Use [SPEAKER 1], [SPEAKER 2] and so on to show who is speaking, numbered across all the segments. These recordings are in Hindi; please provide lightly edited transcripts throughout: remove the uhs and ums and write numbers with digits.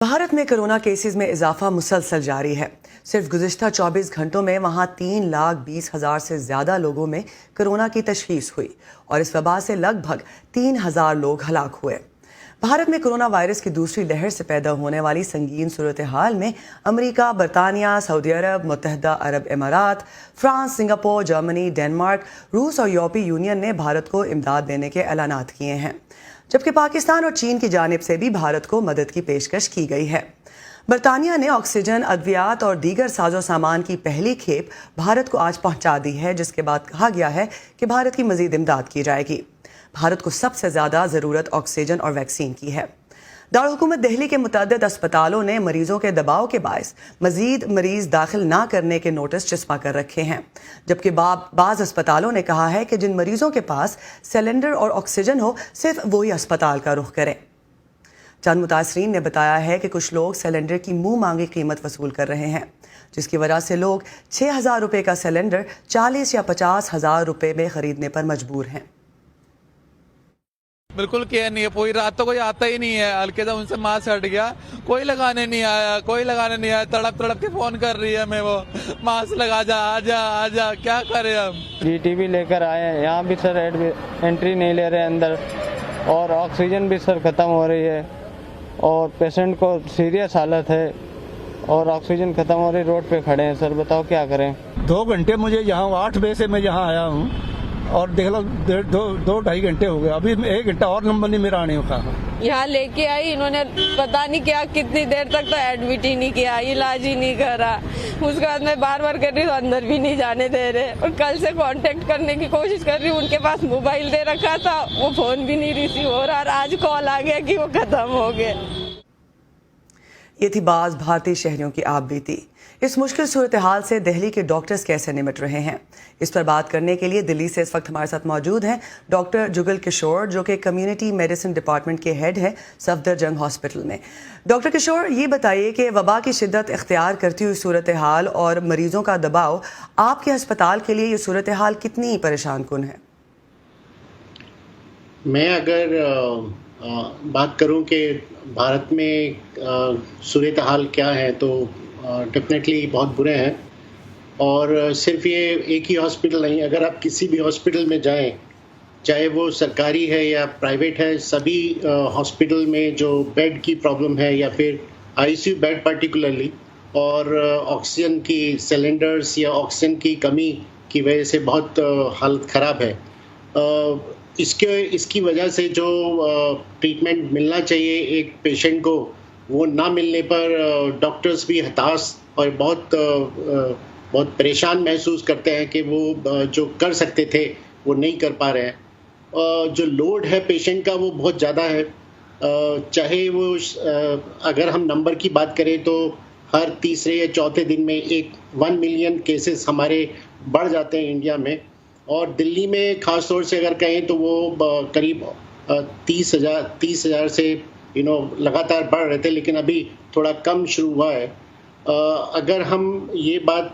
[SPEAKER 1] भारत में कोरोना केसेस में इजाफा मुसलसल जारी है। सिर्फ गुज़िश्ता 24 घंटों में वहां 3,20,000 से ज़्यादा लोगों में कोरोना की तशख़ीस हुई और इस वबा से लगभग 3,000 लोग हलाक हुए। भारत में कोरोना वायरस की दूसरी लहर से पैदा होने वाली संगीन सूरत हाल में अमेरिका, बरतानिया, सऊदी अरब, मुत्तहदा अरब इमारात, फ्रांस, सिंगापुर, जर्मनी, डेनमार्क, रूस और यूरोपीय यूनियन ने भारत को इमदाद देने के ऐलानात किए हैं, जबकि पाकिस्तान और चीन की जानिब से भी भारत को मदद की पेशकश की गई है। बरतानिया ने ऑक्सीजन, अद्वियात और दीगर साजो सामान की पहली खेप भारत को आज पहुंचा दी है, जिसके बाद कहा गया है कि भारत की मजीद इमदाद की जाएगी। भारत को सबसे ज़्यादा ज़रूरत ऑक्सीजन और वैक्सीन की है। दारुल हुकूमत दिल्ली के मुतअद्दिद अस्पतालों ने मरीजों के दबाव के बायस मजीद मरीज दाखिल ना करने के नोटिस चिस्पा कर रखे हैं, जबकि बाज़ अस्पतालों ने कहा है कि जिन मरीजों के पास सिलेंडर और ऑक्सीजन हो सिर्फ वही अस्पताल का रुख करें। चंद मुतासरीन ने बताया है कि कुछ लोग सिलेंडर की मुंह मांगी कीमत वसूल कर रहे हैं, जिसकी वजह से लोग 6,000 रुपये का सिलेंडर 40 या 50,000 रुपये में खरीदने पर मजबूर हैं।
[SPEAKER 2] बिल्कुल केयर नहीं है, पूरी रात तो कोई आता ही नहीं है। हल्के से उनसे मास्क हट गया, कोई लगाने नहीं आया, तड़प तड़प के फोन कर रही है मैं, वो मास्क लगा जा, आजा, क्या करे हम।
[SPEAKER 3] GTB लेकर आए हैं, यहाँ भी सर एंट्री नहीं ले रहे अंदर, और ऑक्सीजन भी सर ख़त्म हो रही है और पेशेंट को सीरियस हालत है और ऑक्सीजन ख़त्म हो रही, रोड पे खड़े हैं सर, बताओ क्या करें।
[SPEAKER 4] 2 घंटे मुझे यहाँ 8 बजे से मैं यहाँ आया हूँ और देख लो 2-2.5 घंटे हो गए, अभी 1 घंटा और नंबर नहीं मेरा आने का।
[SPEAKER 5] यहाँ लेके आई, इन्होंने पता नहीं क्या कितनी देर तक तो एडमिट ही नहीं किया, इलाज ही नहीं करा। उसके बाद मैं बार कर रही हूँ, अंदर भी नहीं जाने दे रहे, और कल से कांटेक्ट करने की कोशिश कर रही हूँ। उनके पास मोबाइल दे रखा था, वो फोन भी नहीं रिसीव हो रहा, और आज कॉल आ गया कि वो खत्म हो गए।
[SPEAKER 1] ये थी बाज़ भारतीय शहरियों की आप बीती। इस मुश्किल सूरत हाल से दिल्ली के डॉक्टर्स कैसे निपट रहे हैं, इस पर बात करने के लिए दिल्ली से इस वक्त हमारे साथ मौजूद हैं डॉक्टर जुगल किशोर, जो कि कम्युनिटी मेडिसिन डिपार्टमेंट के हेड हैं सफदरजंग हॉस्पिटल में। डॉक्टर किशोर, ये बताइए कि वबा की शिद्दत इख्तियार करती हुई सूरत हाल और मरीजों का दबाव आपके अस्पताल के लिए ये सूरत हाल कितनी परेशान कुन है?
[SPEAKER 6] मैं अगर बात करूं कि भारत में सूरत हाल क्या है, तो डेफिनेटली बहुत बुरे हैं। और सिर्फ ये एक ही हॉस्पिटल नहीं, अगर आप किसी भी हॉस्पिटल में जाएं, चाहे वो सरकारी है या प्राइवेट है, सभी हॉस्पिटल में जो बेड की प्रॉब्लम है या फिर ICU बेड पर्टिकुलरली, और ऑक्सीजन की सिलेंडर्स या ऑक्सीजन की कमी की वजह से बहुत हालत ख़राब है। इसकी वजह से जो ट्रीटमेंट मिलना चाहिए एक पेशेंट को, वो ना मिलने पर डॉक्टर्स भी हताश और बहुत परेशान महसूस करते हैं कि वो जो कर सकते थे वो नहीं कर पा रहे हैं। जो लोड है पेशेंट का वो बहुत ज़्यादा है। चाहे वो अगर हम नंबर की बात करें तो हर तीसरे या चौथे दिन में 1 मिलियन केसेस हमारे बढ़ जाते हैं इंडिया में, और दिल्ली में ख़ास तौर से अगर कहें तो वो करीब 30,000 से लगातार बढ़ रहे थे, लेकिन अभी थोड़ा कम शुरू हुआ है। अगर हम ये बात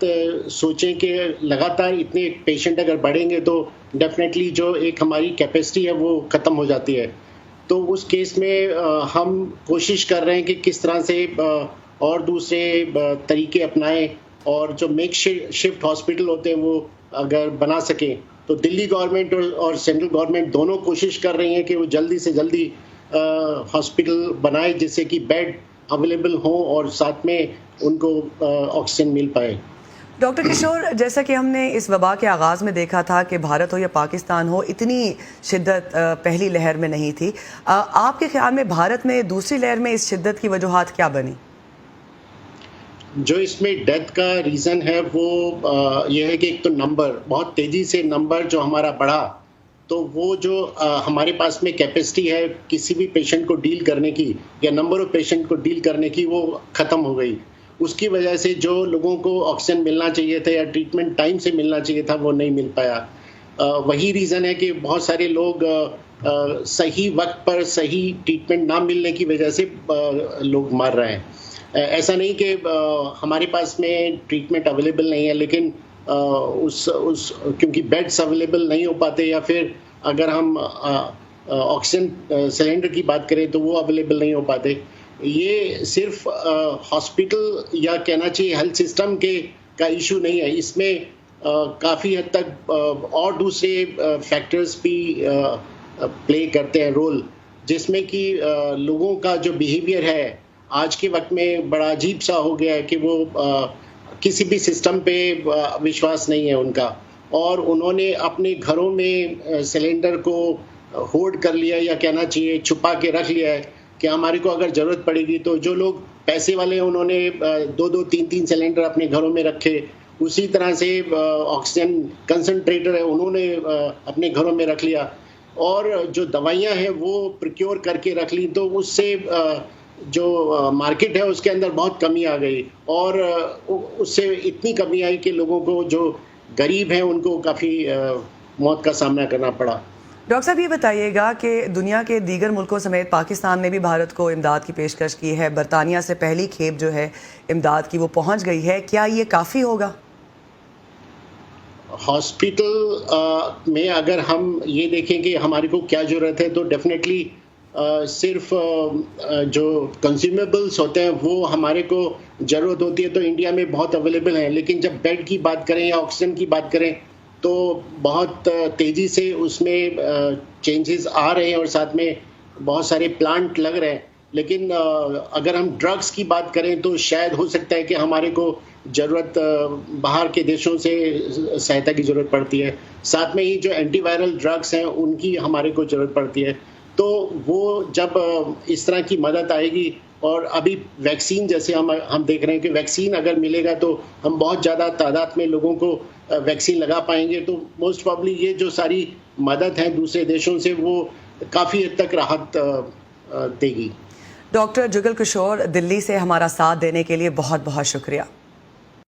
[SPEAKER 6] सोचें कि लगातार इतने पेशेंट अगर बढ़ेंगे तो डेफिनेटली जो एक हमारी कैपेसिटी है वो ख़त्म हो जाती है। तो उस केस में हम कोशिश कर रहे हैं कि किस तरह से और दूसरे तरीके अपनाएं, और जो मेक शिफ्ट हॉस्पिटल होते हैं वो अगर बना सकें, तो दिल्ली गवर्नमेंट और सेंट्रल गवर्नमेंट दोनों कोशिश कर रही हैं कि वो जल्दी से जल्दी हॉस्पिटल बनाए जिससे कि बेड अवेलेबल हो और साथ में उनको ऑक्सीजन मिल पाए।
[SPEAKER 1] डॉक्टर किशोर, जैसा कि हमने इस वबा के आगाज़ में देखा था कि भारत हो या पाकिस्तान हो, इतनी शिद्दत पहली लहर में नहीं थी। आपके ख्याल में भारत में दूसरी लहर में इस शिद्दत की वजूहात क्या बनी?
[SPEAKER 6] जो इसमें डेथ का रीज़न है वो ये है कि एक तो नंबर, बहुत तेज़ी से नंबर जो हमारा बढ़ा, तो वो जो हमारे पास में कैपेसिटी है किसी भी पेशेंट को डील करने की या नंबर ऑफ पेशेंट को डील करने की, वो ख़त्म हो गई। उसकी वजह से जो लोगों को ऑक्सीजन मिलना चाहिए था या ट्रीटमेंट टाइम से मिलना चाहिए था वो नहीं मिल पाया। वही रीज़न है कि बहुत सारे लोग सही वक्त पर सही ट्रीटमेंट ना मिलने की वजह से लोग मर रहे हैं। ऐसा नहीं कि हमारे पास में ट्रीटमेंट अवेलेबल नहीं है, लेकिन क्योंकि बेड्स अवेलेबल नहीं हो पाते, या फिर अगर हम ऑक्सीजन सिलेंडर की बात करें तो वो अवेलेबल नहीं हो पाते, ये सिर्फ हॉस्पिटल या कहना चाहिए हेल्थ सिस्टम का इशू नहीं है, इसमें काफ़ी हद तक और दूसरे फैक्टर्स भी प्ले करते हैं रोल, जिसमें कि लोगों का जो बिहेवियर है आज के वक्त में बड़ा अजीब सा हो गया है कि वो किसी भी सिस्टम पे विश्वास नहीं है उनका, और उन्होंने अपने घरों में सिलेंडर को होल्ड कर लिया या कहना चाहिए छुपा के रख लिया है कि हमारे को अगर ज़रूरत पड़ेगी तो जो लोग पैसे वाले हैं उन्होंने 2-2, 3-3 सिलेंडर अपने घरों में रखे, उसी तरह से ऑक्सीजन कंसंट्रेटर है उन्होंने अपने घरों में रख लिया, और जो दवाइयाँ हैं वो प्रोक्योर करके रख ली, तो उससे जो मार्केट है उसके अंदर बहुत कमी आ गई, और उससे इतनी कमी आई कि लोगों को जो गरीब हैं उनको काफ़ी मौत का सामना करना पड़ा।
[SPEAKER 1] डॉक्टर साहब ये बताइएगा कि दुनिया के दीगर मुल्कों समेत पाकिस्तान ने भी भारत को इमदाद की पेशकश की है, बरतानिया से पहली खेप जो है इमदाद की वो पहुंच गई है, क्या ये काफ़ी होगा?
[SPEAKER 6] हॉस्पिटल में अगर हम ये देखें कि हमारे को क्या ज़रूरत है तो डेफिनेटली सिर्फ जो कंज्यूमेबल्स होते हैं वो हमारे को ज़रूरत होती है तो इंडिया में बहुत अवेलेबल हैं, लेकिन जब बेड की बात करें या ऑक्सीजन की बात करें तो बहुत तेज़ी से उसमें चेंजेस आ रहे हैं और साथ में बहुत सारे प्लांट लग रहे हैं, लेकिन अगर हम ड्रग्स की बात करें तो शायद हो सकता है कि हमारे को ज़रूरत बाहर के देशों से सहायता की ज़रूरत पड़ती है, साथ में ही जो एंटीवायरल ड्रग्स हैं उनकी हमारे को ज़रूरत पड़ती है, तो वो जब इस तरह की मदद आएगी, और अभी वैक्सीन जैसे हम देख रहे हैं कि वैक्सीन अगर मिलेगा तो हम बहुत ज़्यादा तादाद में लोगों को वैक्सीन लगा पाएंगे, तो मोस्ट प्रॉब्ली ये जो सारी मदद है दूसरे देशों से वो काफ़ी हद तक राहत देगी।
[SPEAKER 1] डॉक्टर जुगल किशोर, दिल्ली से हमारा साथ देने के लिए बहुत बहुत शुक्रिया।